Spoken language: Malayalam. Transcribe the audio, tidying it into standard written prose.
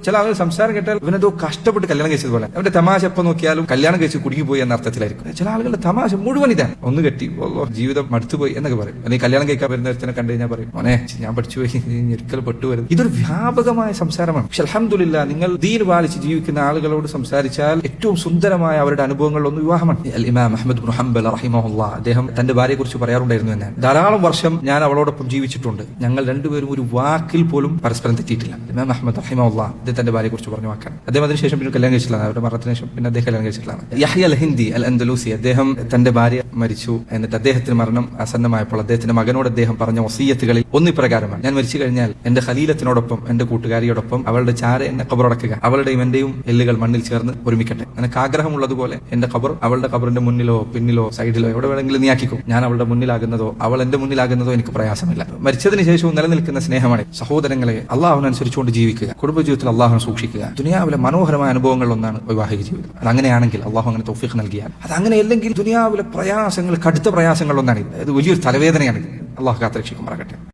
ചില ആളുകൾ സംസാരം കേട്ടാൽ ഇവനെന്തോ കഷ്ടപ്പെട്ട് കല്യാണം കഴിച്ചതുപോലെ, അവന്റെ തമാശ എപ്പോൾ നോക്കിയാലും കല്യാണം കഴിച്ച് കുടുങ്ങിപ്പോയി എന്ന അർത്ഥത്തിലായിരിക്കും. ചില ആളുകളുടെ തമാശ മുഴുവൻ ഇതാണ്, ഒന്ന് കെട്ടി ജീവിതം മടുത്തുപോയി എന്നൊക്കെ പറയും. അല്ലെങ്കിൽ കല്യാണം കഴിക്കാൻ വരുന്ന ഒരുത്തനെ കണ്ടു കഴിഞ്ഞാൽ പറയും, മോനെ ഞാൻ പഠിച്ചുപോയി, ഒരിക്കൽ പെട്ടുവരുന്നത്. ഇതൊരു വ്യാപകമായ സംസാരമാണ്. പക്ഷെ അൽഹംദുലില്ലാ, നിങ്ങൾ ദീൻ പാലിച്ച് ജീവിക്കുന്ന ആളുകളോട് സംസാരിച്ചാൽ ഏറ്റവും സുന്ദരമായ അവരുടെ അനുഭവങ്ങളിലൊന്ന് വിവാഹമാണ്. ഇമാം അഹ്മദ് ഇബ്നു ഹംബൽ റഹിമഹുല്ലാഹ് അദ്ദേഹം തന്റെ ഭാര്യയെ കുറിച്ച് പറയാറുണ്ടായിരുന്നു എന്നാണ്, ധാരാളം വർഷം ഞാൻ അവളോടൊപ്പം ജീവിച്ചിട്ടുണ്ട്, ഞങ്ങൾ രണ്ടുപേരും ഒരു വാക്കിൽ പോലും പരസ്പരം തെറ്റിയിട്ടില്ല. ഇമാം അഹ്മദ് റഹിമഹുല്ലാഹ് അദ്ദേഹത്തിന്റെ ഭാര്യയെ കുറിച്ച് പറഞ്ഞ വാക്കാണ്. അദ്ദേഹം അതിനുശേഷം പിന്നെ കല്യാണം കഴിച്ചിട്ടില്ല, അവരുടെ മരണത്തിന് ശേഷം പിന്നെ അദ്ദേഹം കല്യാണം കഴിച്ചിട്ടുള്ളതാണ്. യഹ്യ അൽ ഹിന്ദി അൽ അൻദലൂസി അദ്ദേഹം തന്റെ ഭാര്യ മരിച്ചു, എന്നിട്ട് അദ്ദേഹത്തിന് മരണം ആസന്നമായപ്പോൾ അദ്ദേഹത്തിന്റെ മകനോട് അദ്ദേഹം പറഞ്ഞ വസിയ്യത്തുകളിൽ ഒന്നിപ്രകാരമാണ്, ഞാൻ മരിച്ചു കഴിഞ്ഞാൽ എന്റെ ഖലീലത്തിനോടൊപ്പം എന്റെ കൂട്ടുകാരിയോടൊപ്പം അവളുടെ ചാര എന്നെ ഖബറടക്കുക, അവളുടെയും എന്റെയും എല്ലുകൾ മണ്ണിൽ ചേർന്ന് ഒരുമിക്കട്ടെ. എനിക്ക് ആഗ്രഹമുള്ളതുപോലെ എന്റെ ഖബർ അവളുടെ ഖബറിന്റെ മുന്നിലോ പിന്നിലോ സൈഡിലോ എവിടെ വേണമെങ്കിലും നീയാക്കിക്കും. ഞാൻ അവളുടെ മുന്നിലാകുന്നതോ അവൾ എന്റെ മുന്നിലാകുന്നതോ എനിക്ക് പ്രയാസമില്ല. മരിച്ചതിന് ശേഷവും നിലനിൽക്കുന്ന സ്നേഹമാണ്. സഹോദരങ്ങളെ, അള്ളാഹുവിനനുസരിച്ചുകൊണ്ട് ജീവിക്കുക, കുടുംബജീവിതത്തിൽ അള്ളാഹുവിനെ സൂക്ഷിക്കുക. ദുനിയാവിലെ മനോഹരമായ അനുഭവങ്ങളിലൊന്നാണ് വൈവാഹിക ജീവിതം. അതങ്ങനെയാണെങ്കിൽ അള്ളാഹു അങ്ങനെ തൗഫീഖ് നൽകിയാൽ, അതങ്ങനെയല്ലെങ്കിൽ ദുനിയാവിലെ പ്രയാസങ്ങൾ, കടുത്ത പ്രയാസങ്ങളിലൊന്നാണ്. ഇത് വലിയൊരു തലവേദനയാണ്. അള്ളാഹു കാത്തുരക്ഷിക്കുമാറാകട്ടെ.